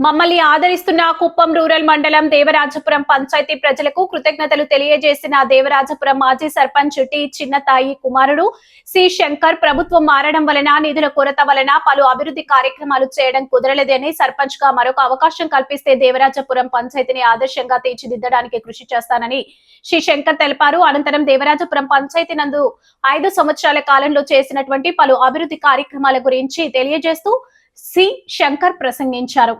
మమ్మల్ని ఆదరిస్తున్న కుప్పం రూరల్ మండలం దేవరాజపురం పంచాయతీ ప్రజలకు కృతజ్ఞతలు తెలియజేసిన దేవరాజపురం మాజీ సర్పంచ్ టి చిన్నతాయి కుమారుడు సి శంకర్ ప్రభుత్వం మారడం వలన నిధుల కొరత వలన పలు అభివృద్ధి కార్యక్రమాలు చేయడం కుదరలేదని సర్పంచ్ గా మరొక అవకాశం కల్పిస్తే దేవరాజపురం పంచాయతీని ఆదర్శంగా తీర్చిదిద్దడానికి కృషి చేస్తానని శ్రీ శంకర్ తెలిపారు. అనంతరం దేవరాజపురం పంచాయతీ నందు 5 సంవత్సరాల కాలంలో చేసినటువంటి పలు అభివృద్ధి కార్యక్రమాల గురించి తెలియజేస్తూ సి శంకర్ ప్రసంగించారు.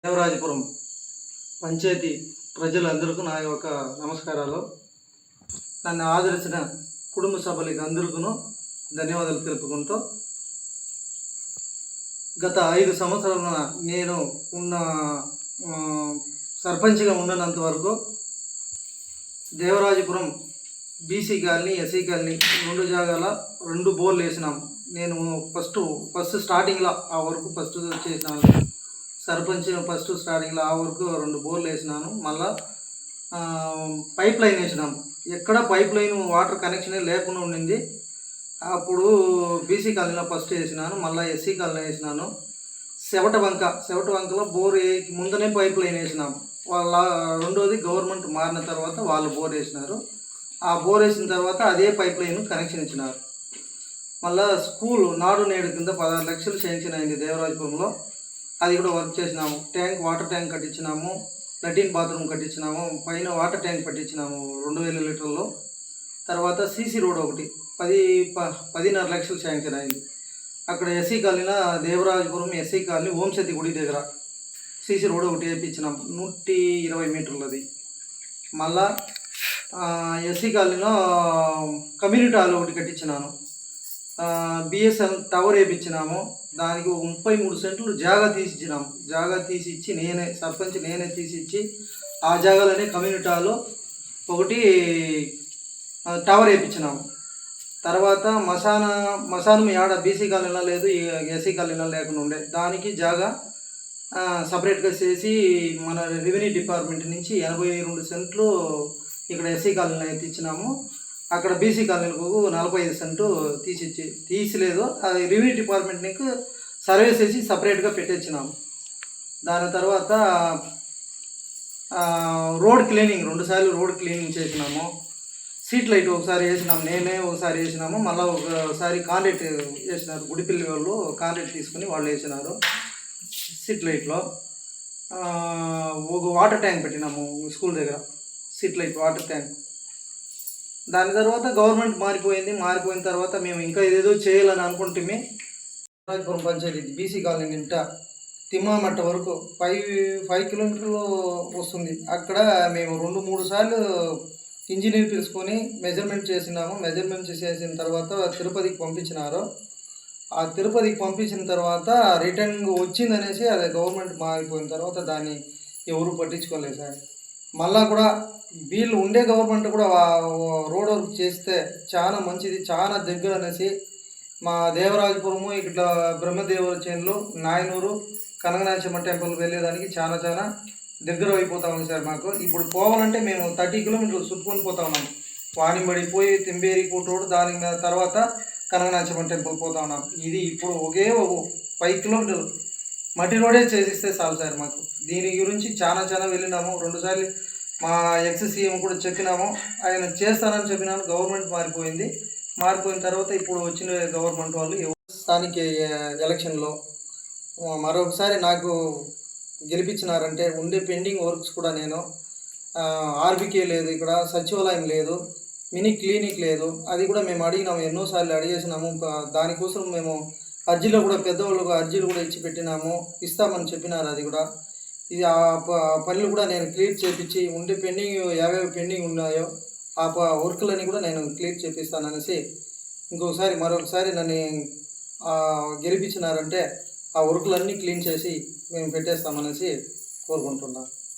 దేవరాజపురం పంచాయతీ ప్రజలందరికీ నా యొక్క నమస్కారాలు. నన్ను ఆదరించిన కుటుంబ సభ్యులకి అందరికీ ధన్యవాదాలు తెలుపుకుంటూ, గత 5 సంవత్సరాల నేను సర్పంచ్గా ఉన్నంత వరకు దేవరాజపురం బీసీ కాలనీ, ఎస్సీ కాలనీ 2 జాగాల 2 బోర్లు వేసినాము. నేను ఫస్ట్ స్టార్టింగ్లో ఆ వరకు ఫస్ట్ చేసినాను. సర్పంచ్ ఫస్ట్ స్టార్టింగ్లో ఆ వరకు 2 బోర్లు వేసినాను. మళ్ళా పైప్ లైన్ వేసినాము. ఎక్కడ పైప్ లైన్ వాటర్ కనెక్షనే లేకుండా ఉండింది. అప్పుడు బీసీ కాలనీలో ఫస్ట్ వేసినాను. మళ్ళీ ఎస్సీ కాలనీ వేసినాను. సెవట వంకలో బోర్ ముందనే పైప్ లైన్ వేసినాము. రెండోది గవర్నమెంట్ మారిన తర్వాత వాళ్ళు బోర్ వేసినారు. ఆ బోర్ వేసిన తర్వాత అదే పైప్ లైన్ కనెక్షన్ ఇచ్చినారు. మళ్ళీ స్కూల్ నాడు నేడు కింద 16 లక్షలు శాంక్షన్ అయింది దేవరాజపురంలో. అది కూడా వర్క్ చేసినాము. వాటర్ ట్యాంక్ కట్టించినాము, లెట్రిన్ బాత్రూమ్ కట్టించినాము, పైన వాటర్ ట్యాంక్ కట్టించినాము 2000 లీటర్లో. తర్వాత సీసీ రోడ్ ఒకటి 10.5 లక్షలు శాంక్షన్ అయింది. అక్కడ ఎస్సీ కాలనీలో దేవరాజపురం ఎస్సీ కాలనీ ఓంశతి గుడి దగ్గర సీసీ రోడ్ ఒకటి వేయించినాము 120 మీటర్లది. మళ్ళా ఎస్సీ కాలనీలో కమ్యూనిటీ హాల్ ఒకటి కట్టించినాను. BSN tower వేయించినాము. దానికి 33 సెంట్లు జాగా తీసిచ్చినాము. జాగా తీసిచ్చి సర్పంచ్ నేనే తీసిచ్చి ఆ జాగాలోనే కమ్యూనిటీ హాల్ ఒకటి టవర్ వేయించినాము. తర్వాత మశానం ఆడ బీసీ కాలనీలో లేదు, ఎస్సీ కాలనీలో లేకుండా ఉండే దానికి జాగా సపరేట్గా చేసి మన రెవెన్యూ డిపార్ట్మెంట్ నుంచి 82 సెంట్లు ఇక్కడ ఎస్సీ కాలనీలో ఎత్తిచ్చినాము. అక్కడ బీసీ కాలనీలకు 45 సెంటు తీసిలేదు. అది రెవెన్యూ డిపార్ట్మెంట్ నీకు సర్వే చేసి సపరేట్గా పెట్టించినాము. దాని తర్వాత రోడ్ క్లీనింగ్ 2 సార్లు రోడ్ క్లీనింగ్ చేసినాము. స్ట్రీట్ లైట్ ఒకసారి వేసినాము, నేనే ఒకసారి వేసినాము. మళ్ళీ ఒకసారి కాంట్రాక్ట్ వేసినారు, గుడిపిల్లి వాళ్ళు కాంట్రాక్ట్ తీసుకుని వాళ్ళు వేసినారు. స్ట్రీట్ లైట్లో ఒక వాటర్ ట్యాంక్ పెట్టినాము స్కూల్ దగ్గర, స్ట్రీట్ లైట్ వాటర్ ట్యాంక్. దాని తర్వాత గవర్నమెంట్ మారిపోయిన తర్వాత మేము ఇంకా ఏదేదో చేయాలని అనుకుంటే రాజపురం పంచాయతీ బీసీ కాలనీ నింట తిమ్మామట్ట వరకు 5 కిలోమీటర్లు వస్తుంది. అక్కడ మేము 2-3 సార్లు ఇంజనీర్ పిలుచుకొని మెజర్మెంట్ చేసినాము. మెజర్మెంట్ చేసిన తర్వాత తిరుపతికి పంపించినారు. ఆ తిరుపతికి పంపించిన తర్వాత రిటర్న్ వచ్చిందనేసి అది గవర్నమెంట్ మారిపోయిన తర్వాత దాన్ని ఎవరు పట్టించుకోలేదు సార్. మళ్ళా కూడా వీళ్ళు ఉండే గవర్నమెంట్ కూడా రోడ్ వర్క్ చేస్తే చాలా మంచిది, చాలా దగ్గర అనేసి మా దేవరాజపురము ఇక్కడ బ్రహ్మదేవరచేనులు, నాయనూరు, కనకనాచమ్మ టెంపుల్ వెళ్ళేదానికి చాలా దగ్గర అయిపోతా ఉంది సార్. మాకు ఇప్పుడు పోవాలంటే మేము 30 కిలోమీటర్లు చుట్టుకొని పోతా ఉన్నాం. వానిబడి పోయి తింబేరి కోట రోడ్, దాని తర్వాత కనకనాచమ్మ టెంపుల్ పోతా ఉన్నాం. ఇది ఇప్పుడు ఒకే 5 కిలోమీటర్లు మట్టి రోడే చేసిస్తే చాలు సార్. మాకు దీని గురించి చాలా వెళ్ళినాము. 2 సార్లు మా ఎక్స్ సీఎం కూడా చెప్పినాము, ఆయన చేస్తానని చెప్పినాను. గవర్నమెంట్ మారిపోయిన తర్వాత ఇప్పుడు వచ్చిన గవర్నమెంట్ వాళ్ళు స్థానిక ఎలక్షన్లో మరొకసారి నాకు గెలిపించినారంటే ఉండే పెండింగ్ వర్క్స్ కూడా నేను ఆర్బీకే లేదు, ఇక్కడ సచివాలయం లేదు, మినీ క్లినిక్ లేదు, అది కూడా మేము అడిగినాము, ఎన్నోసార్లు అడిగేసినాము. దానికోసం మేము అర్జీలో కూడా పెద్దవాళ్ళకు అర్జీలు కూడా ఇచ్చి పెట్టినాము, ఇస్తామని చెప్పినారు. అది కూడా ఇది ఆ పనులు కూడా నేను క్లియర్ చేపించి ఉండే పెండింగ్ ఏవేవి పెండింగ్ ఉన్నాయో ఆ వర్కులన్నీ కూడా నేను క్లియర్ చేపిస్తాననేసి మరొకసారి నన్ను గెలిపించినారంటే ఆ వర్కులన్నీ క్లీన్ చేసి మేము పెట్టేస్తామనేసి కోరుకుంటున్నాను.